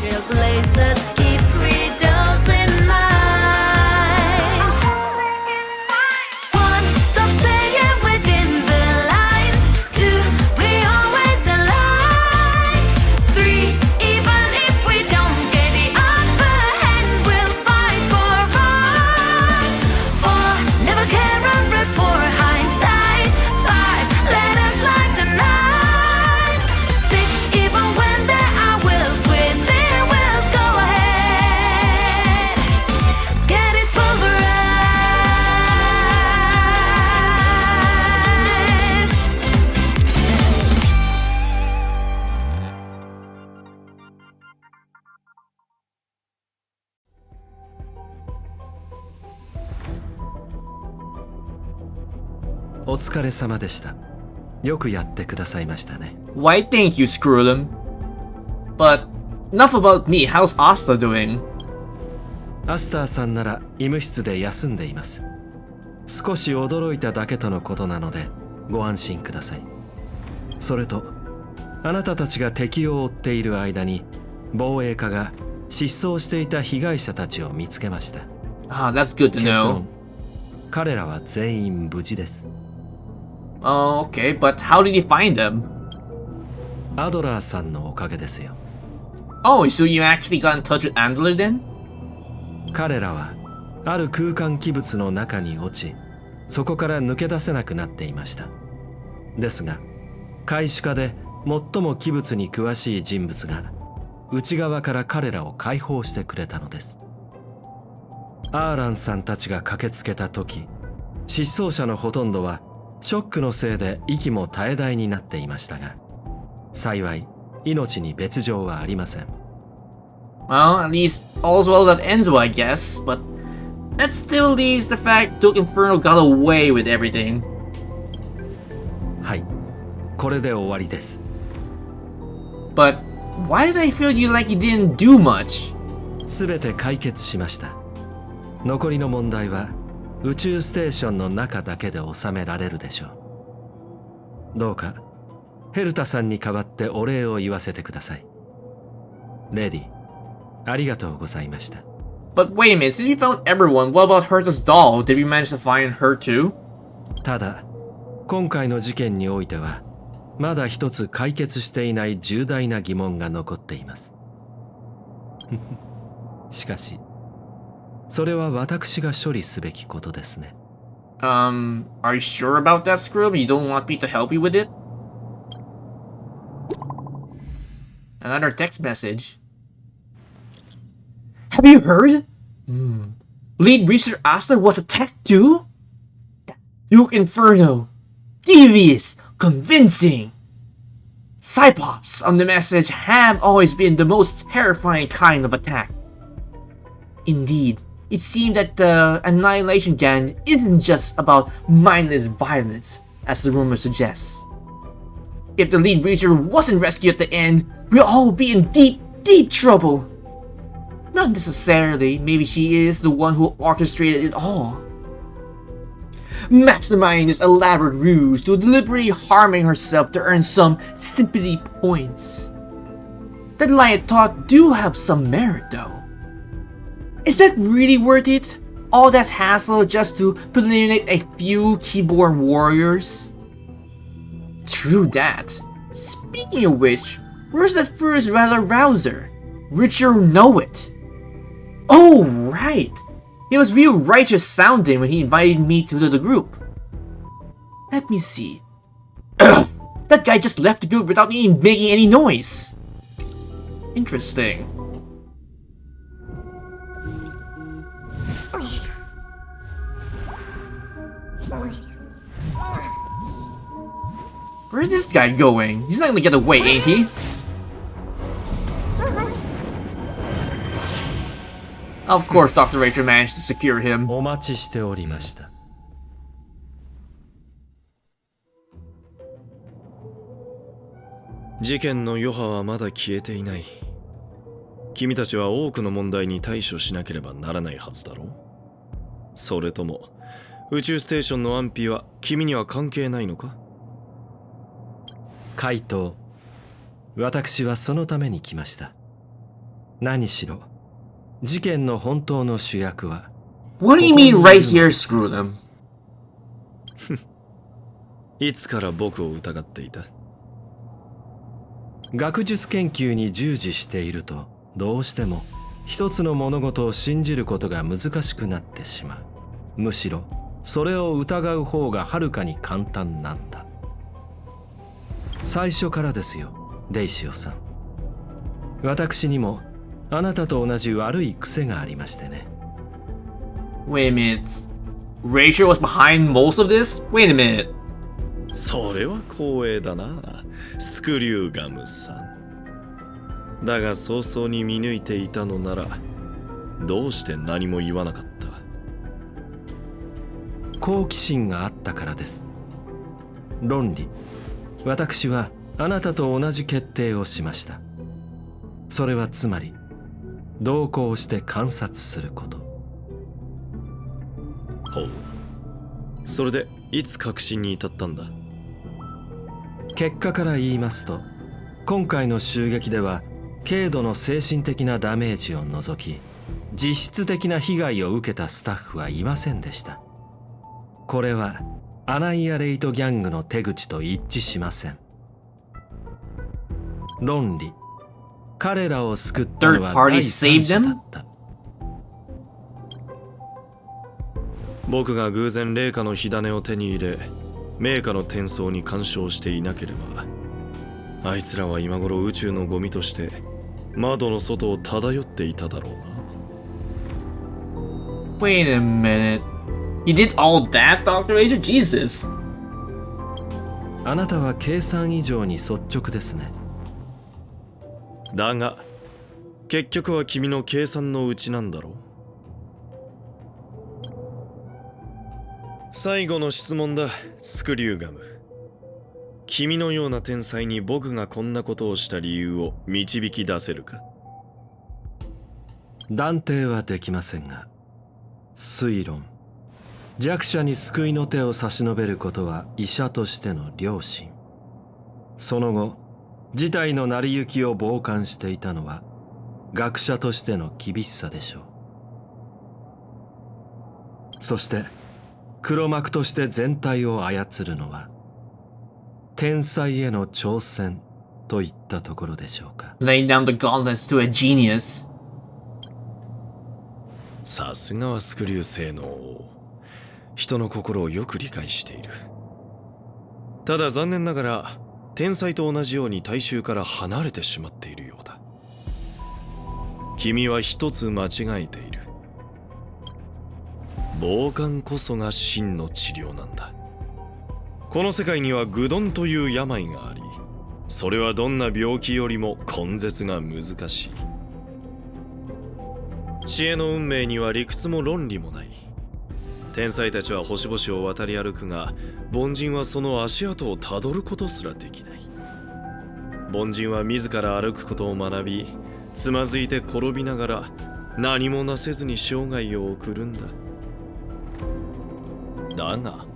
Trailblazers keep credos in mind. One, stop staying within the lines. Two, we always align. Three, even if we don't get the upper hand, we'll fight for right. Four, never care and report hindsight. Five, let us like the night. Six, even when there are wills within wills, go ahead, get it pulverized.お疲れ様でした。よくやってくださいましたね。 Why, thank you, Scrollum. But enough about me. How's Asta doing? アスターさんなら医務室で休んでいます。少し驚いただけとのことなのでご安心ください。それと、あなたたちが敵を追っている間に防衛課が失踪していた被害者たちを見つけました。Ah, that's good to 結 know. 論、彼らは全員無事です。Oh, okay, but how did you find them? アドラーさんのおかげですよ。Oh, so you actually got in touch with Andler then? 彼らはある空間器物の中に落ち、そこから抜け出せなくなっていました。ですが、開始課で最も器物に詳しい人物が内側から彼らを解放してくれたのです。アーランさんたちが駆けつけた時、失踪者のほとんどはショックのせいで息も絶え絶えになっていましたが、幸い命に別状はありません。Well, at least all's well that ends well, I guess. But that still leaves the fact Duke Inferno got away with everything. はい、これで終わりです。 But why did I feel you like you didn't do much? すべて解決しました。残りの問題は宇宙ステーションの中だけで収められるでしょう。どうかヘルタさんに代わってお礼を言わせてください。レディ、ありがとうございました。 But wait a minute, since we found everyone, what about Herta's doll? Did we manage to find her too? ただ、今回の事件においてはまだ一つ解決していない重大な疑問が残っています。しかしそれは私が処理すべきことですね。Are you sure about that, Scrub? You don't want me to help you with it? Another text message. Have you heard? Lead Researcher Asta was attacked too? Duke Inferno. Devious. Convincing. Cyclops on the message have always been the most terrifying kind of attack. Indeed, it seemed that the Annihilation Gang isn't just about mindless violence, as the rumor suggests. If the lead researcher wasn't rescued at the end, we'll all be in deep, deep trouble. Not necessarily, maybe she is the one who orchestrated it all. Masterminding this elaborate ruse to deliberately harming herself to earn some sympathy points. That line of thought do have some merit though. Is that really worth it? All that hassle just to eliminate a few keyboard warriors? True that. Speaking of which, where's that first Rattler Rouser? Richard know it. Oh, right. He was real righteous sounding when he invited me to the group. Let me see. That guy just left the group without even making any noise. Interesting. Where's this guy going? He's not gonna get away, ain't he? Of course, Dr. Rachel managed to secure him. お待ちしておりました。事件の余波はまだ消えていない。君たちは多くの問題に対処しなければならないはずだろう。それとも宇宙ステーションの安否は君には関係ないのか？回答、私はそのために来ました。何しろ事件の本当の主役は What do you mean right here, screw them? いつから僕を疑っていた？学術研究に従事しているとどうしても一つの物事を信じることが難しくなってしまう。むしろそれを疑う方がはるかに簡単なんだ。最初からですよ、デイシオさん。私にもあなたと同じ悪い癖がありましてね。Wait a minute. Rachel was behind most of this? Wait a minute. それは光栄だな、スクリューガムさん。だが早々に見抜いていたのなら、どうして何も言わなかった？好奇心があったからです。論理、私はあなたと同じ決定をしました。それはつまり同行して観察すること。ほう。それでいつ確信に至ったんだ？結果から言いますと、今回の襲撃では軽度の精神的なダメージを除き、実質的な被害を受けたスタッフはいませんでした。これはアナイアレイトギャングの手口と一致しません。論理、彼らを救ったのは第三者だった。僕が偶然霊下の火種を手に入れ、名家の転送に干渉していなければ、あいつらは今頃宇宙のゴミとして窓の外を漂っていただろうな。Wait a minute. You did all that, Dr. Laser? Jesus. あなたは計算以上に率直ですね。だが結局は君の計算のうちなんだろう。最後の質問だ、スクリューガム。君のような天才に僕がこんなことをした理由を導き出せるか？断定はできませんが、推論、弱者に救いの手を差し伸べることは医者としての良心。その後、事態の成り行きを傍観していたのは学者としての厳しさでしょう。そして黒幕として全体を操るのは天才への挑戦といったところでしょうか。 Laying down the gauntlets to a genius. さすがはスクリュー性能王。人の心をよく理解している。ただ残念ながら天才と同じように大衆から離れてしまっているようだ。君は一つ間違えている。傍観こそが真の治療なんだ。この世界には愚鈍という病があり、それはどんな病気よりも根絶が難しい。知恵の運命には理屈も論理もない。天才たちは星々を渡り歩くが、凡人はその足跡をたどることすらできない。凡人は自ら歩くことを学び、つまずいて転びながら何もなせずに生涯を送るんだ。だが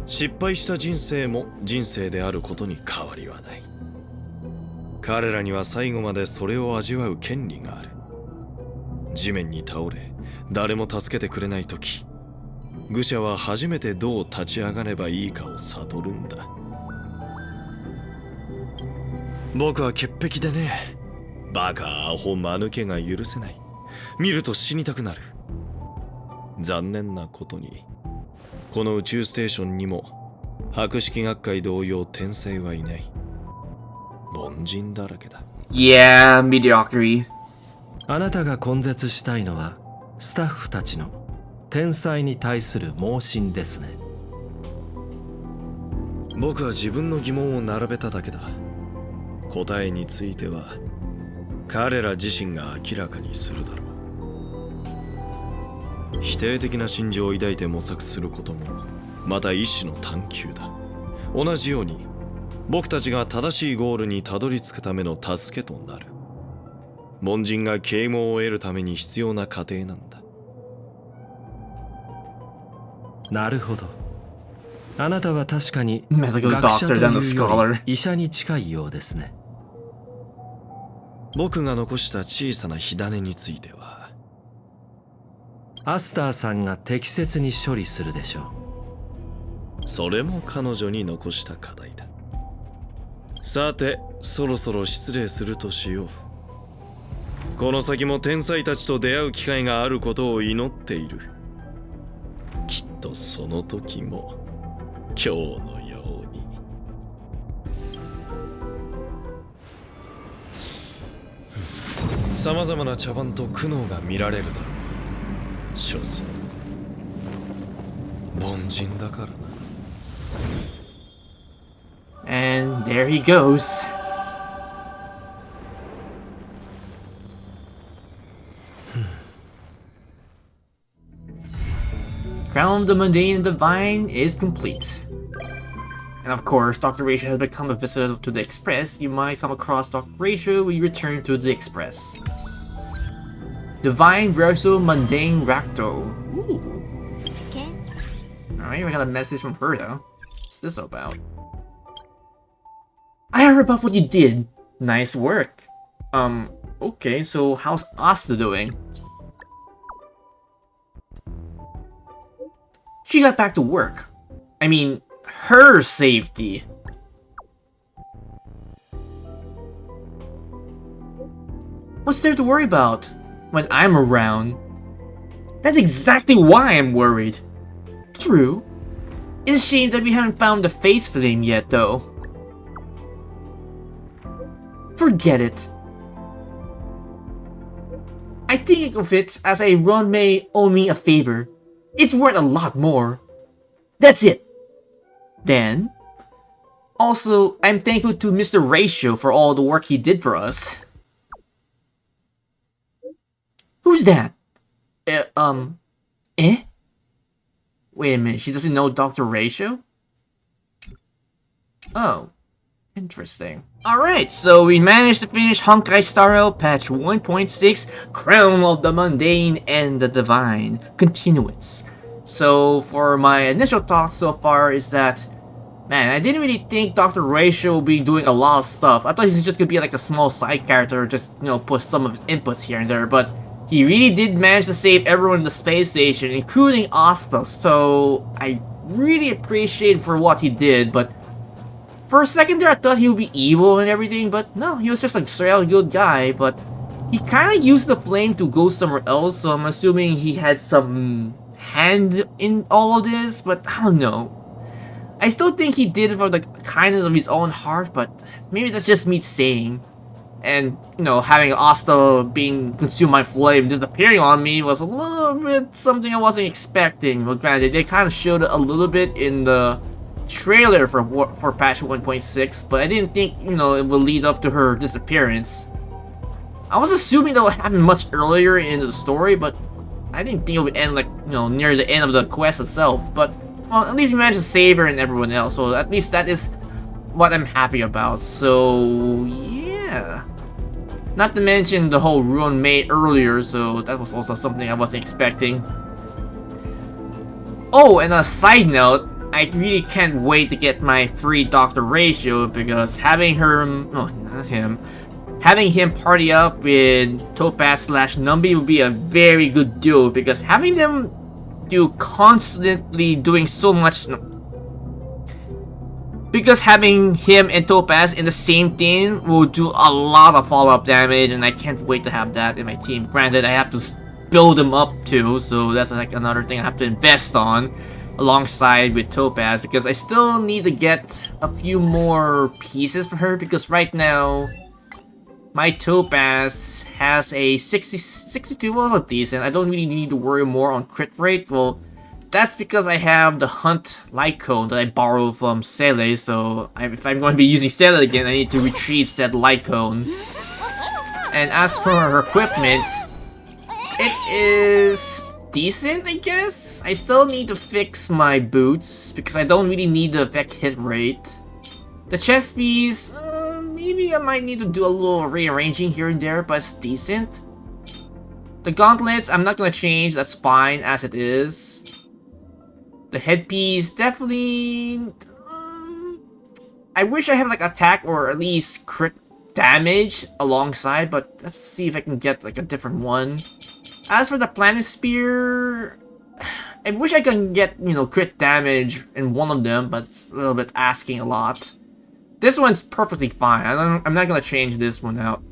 失敗した人生も人生であることに変わりはない。彼らには最後までそれを味わう権利がある。地面に倒れ誰も助けてくれないとき、愚者は初めてどう立ち上がればいいかを悟るんだ。僕は潔癖でね、バカアホ間抜けが許せない。見ると死にたくなる。残念なことにこの宇宙ステーションにも博識学会同様天才はいない。凡人だらけだ。Yeah, mediocrity. あなたが根絶したいのはスタッフたちの天才に対する盲信ですね。僕は自分の疑問を並べただけだ。答えについては彼ら自身が明らかにするだろう。否定的な心情を抱いて模索することもまた一種の探求だ。同じように僕たちが正しいゴールにたどり着くための助けとなる。凡人が啓蒙を得るために必要な過程なんだ。なるほど。あなたは確かに Medical 学者 doctor と than the いうよ scholar. り医者に近いようですね。僕が残した小さな火種については、アスターさんが適切に処理するでしょそれも彼女に残した課題だ。さて、そろそろ失礼するとしよう。この先も天才たちと出会う機会があることを祈っている。きっとその時も今日のように。さまざまな茶番と苦悩が見られるだろう。所詮凡人だからな。And there he goes. Crown of the Mundane and Divine is complete. And of course, Dr. Ratio has become a visitor to the Express. You might come across Dr. Ratio when you return to the Express. Divine versus Mundane Racto. Ooh. Alright, we got a message from her though. What's this about? I heard about what you did. Nice work. Okay, so how's Asta doing? She got back to work. I mean, her safety. What's there to worry about when I'm around? That's exactly why I'm worried. True. It's a shame that we haven't found the face flame yet, though. Forget it. I think of it as a Ron may owe me a favor. It's worth a lot more. That's it. Then, also, I'm thankful to Mr. Ratio for all the work he did for us. Who's that? Eh? Wait a minute, she doesn't know Dr. Ratio? Oh. Interesting. Alright, so we managed to finish Honkai Star Rail patch 1.6, Crown of the Mundane and the Divine, Continuance. So for my initial thoughts so far is that, man, I didn't really think Dr. Ratio would be doing a lot of stuff. I thought he's just gonna be like a small side character, just, you know, put some of his inputs here and there, but he really did manage to save everyone in the space station, including Asta, so I really appreciate for what he did, but for a second there, I thought he would be evil and everything, but no, he was just like straight out good guy, but he kind of used the flame to go somewhere else, so I'm assuming he had some hand in all of this, but I don't know. I still think he did it for the kindness of his own heart, but maybe that's just me saying. And, you know, having Asta being consumed by flame disappearing on me was a little bit something I wasn't expecting, but granted, they kind of showed it a little bit in the trailer for patch 1.6, but I didn't think, you know, it would lead up to her disappearance. I was assuming that would happen much earlier in the story, but I didn't think it would end like, you know, near the end of the quest itself. But well, at least we managed to save her and everyone else, so at least that is what I'm happy about. So yeah, not to mention the whole Ruin Maid earlier, so that was also something I wasn't expecting. Oh, and a side note, I really can't wait to get my free Dr. Ratio, because having her, no, not him, having him party up with Topaz / Numby would be a very good duo, because having them do constantly doing so much, because having him and Topaz in the same team will do a lot of follow-up damage, and I can't wait to have that in my team. Granted, I have to build them up too, so that's like another thing I have to invest on alongside with Topaz, because I still need to get a few more pieces for her, because right now my Topaz has a 62, well, decent. I don't really need to worry more on crit rate. Well, that's because I have the Hunt Light Cone that I borrowed from Sele, so if I'm going to be using Sele again, I need to retrieve said Light Cone. And as for her equipment, it is decent, I guess. I still need to fix my boots, because I don't really need the effect hit rate. The chest piece, maybe I might need to do a little rearranging here and there, but it's decent. The gauntlets, I'm not gonna change, that's fine as it is. The headpiece, definitely... I wish I had like attack or at least crit damage alongside, but let's see if I can get like a different one. As for the Planet Spear, I wish I could get, you know, crit damage in one of them, but it's a little bit asking a lot. This one's perfectly fine. I'm not gonna change this one out.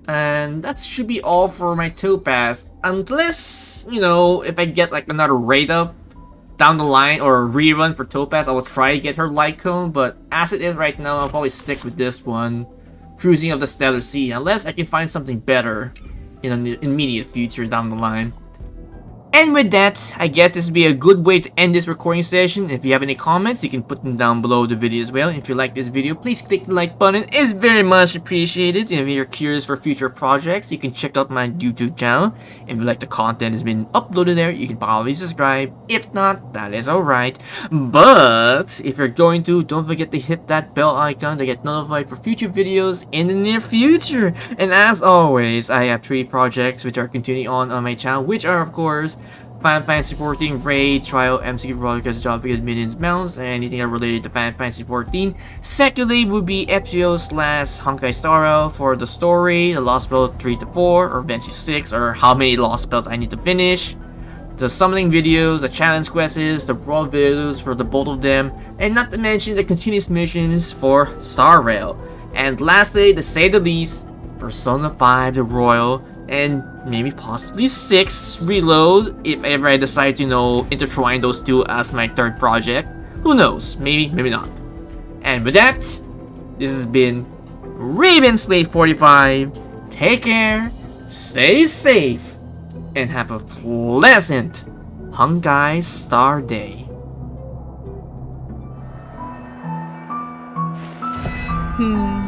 And that should be all for my Topaz. Unless, you know, if I get like another raid up down the line or a rerun for Topaz, I will try to get her light cone. But as it is right now, I'll probably stick with this one. Cruising of the Stellar Sea. Unless I can find something better in the immediate future down the line. And with that, I guess this would be a good way to end this recording session. If you have any comments, you can put them down below the video as well. If you like this video, please click the like button. It's very much appreciated. And if you're curious for future projects, you can check out my YouTube channel. If you like the content that's been uploaded there, you can probably subscribe. If not, that is alright. But if you're going to, don't forget to hit that bell icon to get notified for future videos in the near future. And as always, I have 3 projects which are continuing on my channel, which are of course Final Fantasy 14 Raid, Trial, MCQ Rollercoaster Job because Minions Mounts, and anything related to Final Fantasy 14. Secondly would be FGO / Honkai Star Rail for the story, the Lost Spell 3 to 4, or eventually 6, or how many Lost Spells I need to finish. The summoning videos, the challenge quests, the raw videos for the both of them, and not to mention the continuous missions for Star Rail. And lastly, to say the least, Persona 5 The Royal, and maybe possibly 6 Reload if ever I decide to, you know, intertwine those two as my third project. Who knows? Maybe, maybe not. And with that, this has been Raven Slate 45. Take care, stay safe, and have a pleasant Honkai Star Day. Hmm.